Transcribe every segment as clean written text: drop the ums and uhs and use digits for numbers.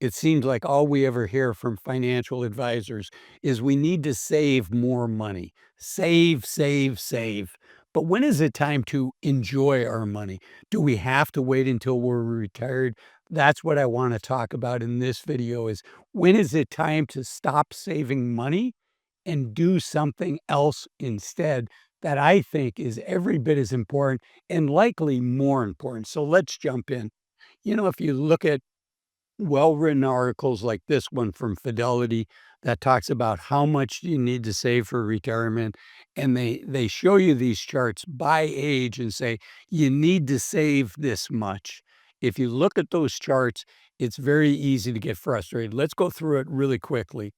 It seems like all we ever hear from financial advisors is we need to save more money. Save, save, save. But when is it time to enjoy our money? Do we have to wait until we're retired? That's what I want to talk about in this video is when is it time to stop saving money and do something else instead that I think is every bit as important and likely more important. So let's jump in. If you look at well-written articles like this one from Fidelity that talks about how much you need to save for retirement, and they show you these charts by age and say, "You need to save this much." If you look at those charts, it's very easy to get frustrated. Let's go through it really quickly.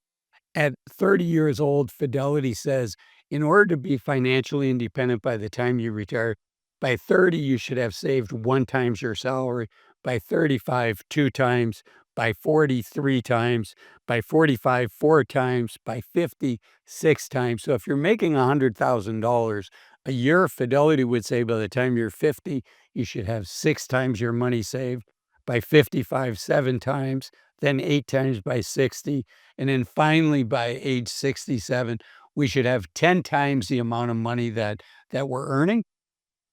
At 30 years old, Fidelity says, in order to be financially independent by the time you retire, by 30, you should have saved 1 times your salary. By 35, 2 times. By 40, 3 times. By 45, 4 times. By 50, 6 times. So if you're making $100,000 a year, Fidelity would say by the time you're 50, you should have 6 times your money saved. By 55, 7 times. Then 8 times by 60. And then finally, by age 67, we should have 10 times the amount of money that we're earning.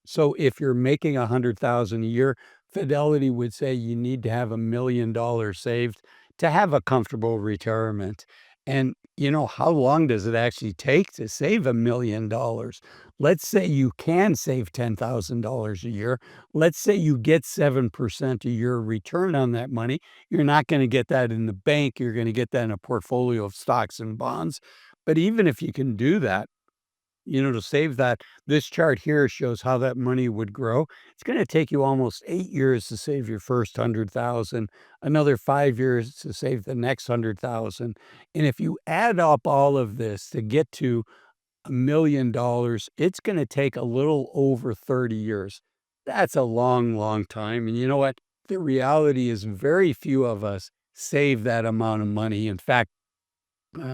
So if you're making 100,000 a year, Fidelity would say you need to have $1,000,000 saved to have a comfortable retirement. And how long does it actually take to save $1,000,000? Let's say you can save $10,000 a year. Let's say you get 7% a year return on that money. You're not going to get that in the bank. You're going to get that in a portfolio of stocks and bonds. But even if you can do that, to save that, this chart here shows how that money would grow. It's going to take you almost 8 years to save your first 100,000, another 5 years to save the next 100,000. And if you add up all of this to get to $1,000,000, it's going to take a little over 30 years. That's a long, long time. And you know what? The reality is very few of us save that amount of money. In fact,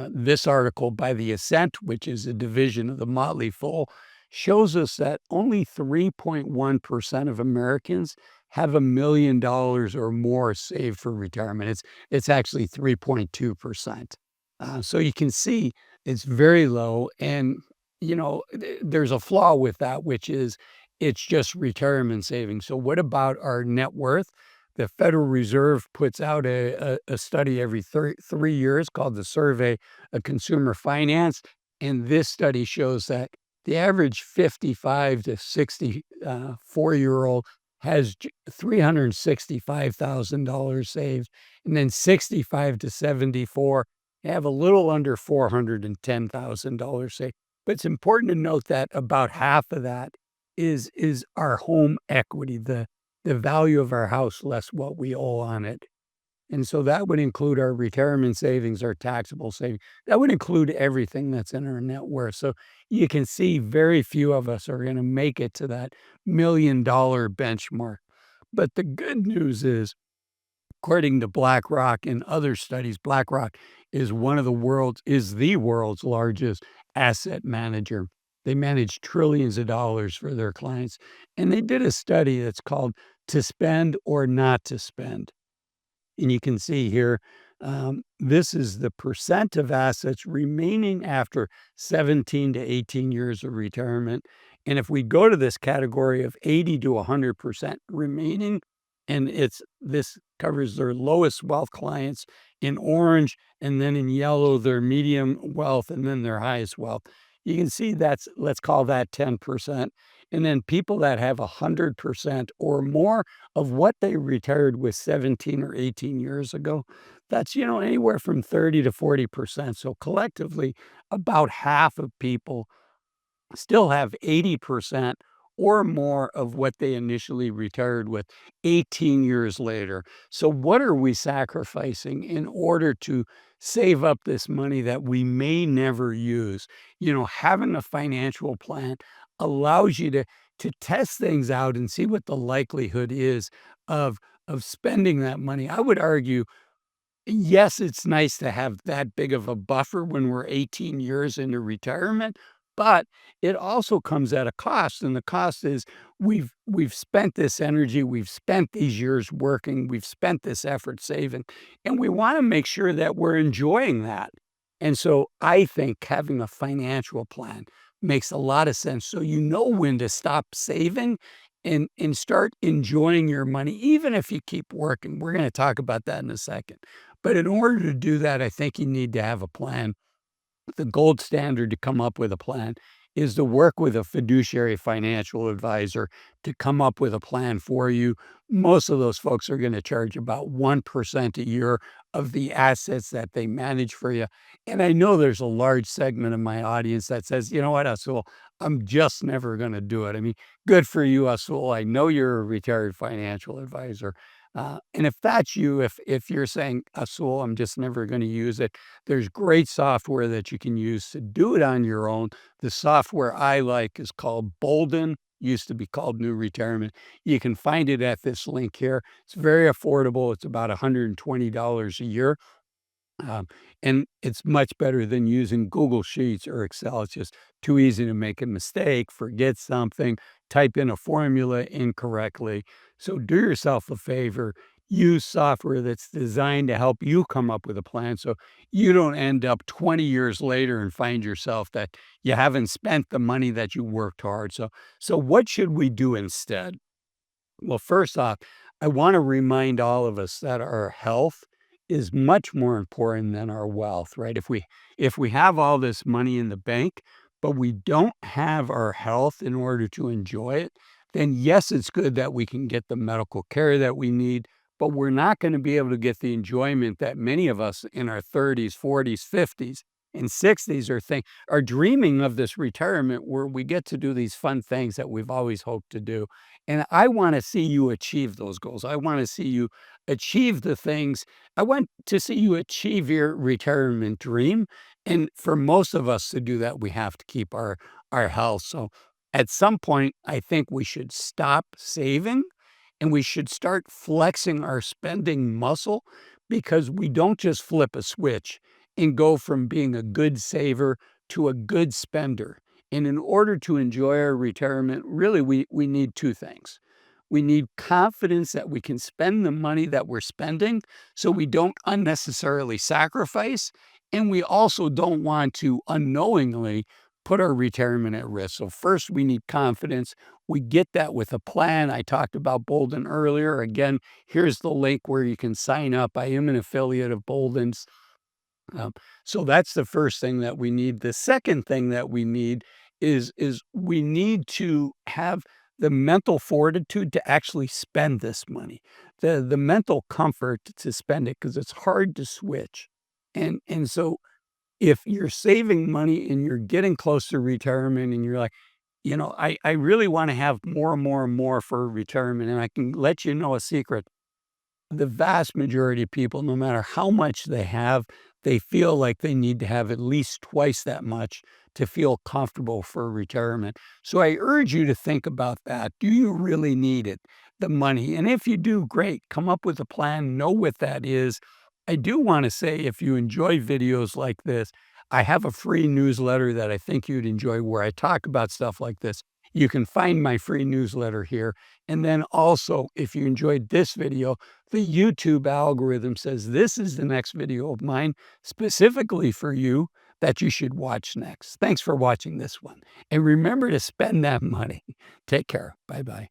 this article by The Ascent, which is a division of the Motley Fool, shows us that only 3.1% of Americans have $1,000,000 or more saved for retirement. It's actually 3.2%. So you can see it's very low. And, there's a flaw with that, which is it's just retirement savings. So what about our net worth? The Federal Reserve puts out a study every 3 years called the Survey of Consumer Finance, and this study shows that the average 55 to 64-year-old has $365,000 saved, and then 65 to 74 have a little under $410,000 saved. But it's important to note that about half of that is our home equity, the value of our house less what we owe on it. And so that would include our retirement savings, our taxable savings. That would include everything that's in our net worth. So you can see very few of us are going to make it to that $1,000,000 benchmark. But the good news is, according to BlackRock and other studies, BlackRock is the world's largest asset manager. They manage trillions of dollars for their clients. And they did a study that's called "To Spend or Not to Spend." And you can see here, this is the percent of assets remaining after 17 to 18 years of retirement. And if we go to this category of 80 to 100% remaining, and this covers their lowest wealth clients in orange, and then in yellow, their medium wealth, and then their highest wealth. You can see let's call that 10%. And then people that have 100% or more of what they retired with 17 or 18 years ago, that's, anywhere from 30 to 40%. So collectively, about half of people still have 80% or more of what they initially retired with 18 years later. So what are we sacrificing in order to save up this money that we may never use? Having a financial plan allows you to test things out and see what the likelihood is of spending that money. I would argue, yes, it's nice to have that big of a buffer when we're 18 years into retirement, But it also comes at a cost, and the cost is we've spent this energy, we've spent these years working, we've spent this effort saving, and we wanna make sure that we're enjoying that. And so I think having a financial plan makes a lot of sense, so you know when to stop saving and start enjoying your money, even if you keep working. We're gonna talk about that in a second. But in order to do that, I think you need to have a plan. The gold standard to come up with a plan is to work with a fiduciary financial advisor to come up with a plan for you. Most of those folks are going to charge about 1% a year of the assets that they manage for you. And I know there's a large segment of my audience that says, you know what, Asul, I'm just never going to do it. I mean, good for you, Asul. I know you're a retired financial advisor. And if that's you, if you're saying, Asul, I'm just never going to use it, there's great software that you can use to do it on your own. The software I like is called Bolden, used to be called New Retirement. You can find it at this link here. It's very affordable. It's about $120 a year. Um, and it's much better than using Google Sheets or Excel. It's just too easy to make a mistake, forget something, type in a formula incorrectly. So do yourself a favor, use software that's designed to help you come up with a plan so you don't end up 20 years later and find yourself that you haven't spent the money that you worked hard. So what should we do instead? Well, first off, I want to remind all of us that our health is much more important than our wealth, right? If we have all this money in the bank, but we don't have our health in order to enjoy it, then yes, it's good that we can get the medical care that we need, but we're not going to be able to get the enjoyment that many of us in our 30s, 40s, 50s, and 60s are dreaming of this retirement where we get to do these fun things that we've always hoped to do. And I wanna see you achieve those goals. I wanna see you achieve the things I want to see you achieve your retirement dream, and for most of us to do that, we have to keep our health. So, at some point, I think we should stop saving, and we should start flexing our spending muscle because we don't just flip a switch and go from being a good saver to a good spender. And in order to enjoy our retirement, really, we need two things. We need confidence that we can spend the money that we're spending so we don't unnecessarily sacrifice. And we also don't want to unknowingly put our retirement at risk. So, first, we need confidence. We get that with a plan. I talked about Bolden earlier. Again, here's the link where you can sign up. I am an affiliate of Bolden's. Um, so that's the first thing that we need. The second thing that we need is we need to have the mental fortitude to actually spend this money, the mental comfort to spend it because it's hard to switch. And so if you're saving money and you're getting close to retirement and you're like, I really want to have more and more and more for retirement, and I can let you know a secret. The vast majority of people, no matter how much they have, they feel like they need to have at least twice that much to feel comfortable for retirement. So I urge you to think about that. Do you really need it, the money? And if you do, great. Come up with a plan, know what that is. I do want to say if you enjoy videos like this, I have a free newsletter that I think you'd enjoy where I talk about stuff like this. You can find my free newsletter here. And then also, if you enjoyed this video, the YouTube algorithm says this is the next video of mine specifically for you that you should watch next. Thanks for watching this one. And remember to spend that money. Take care. Bye bye.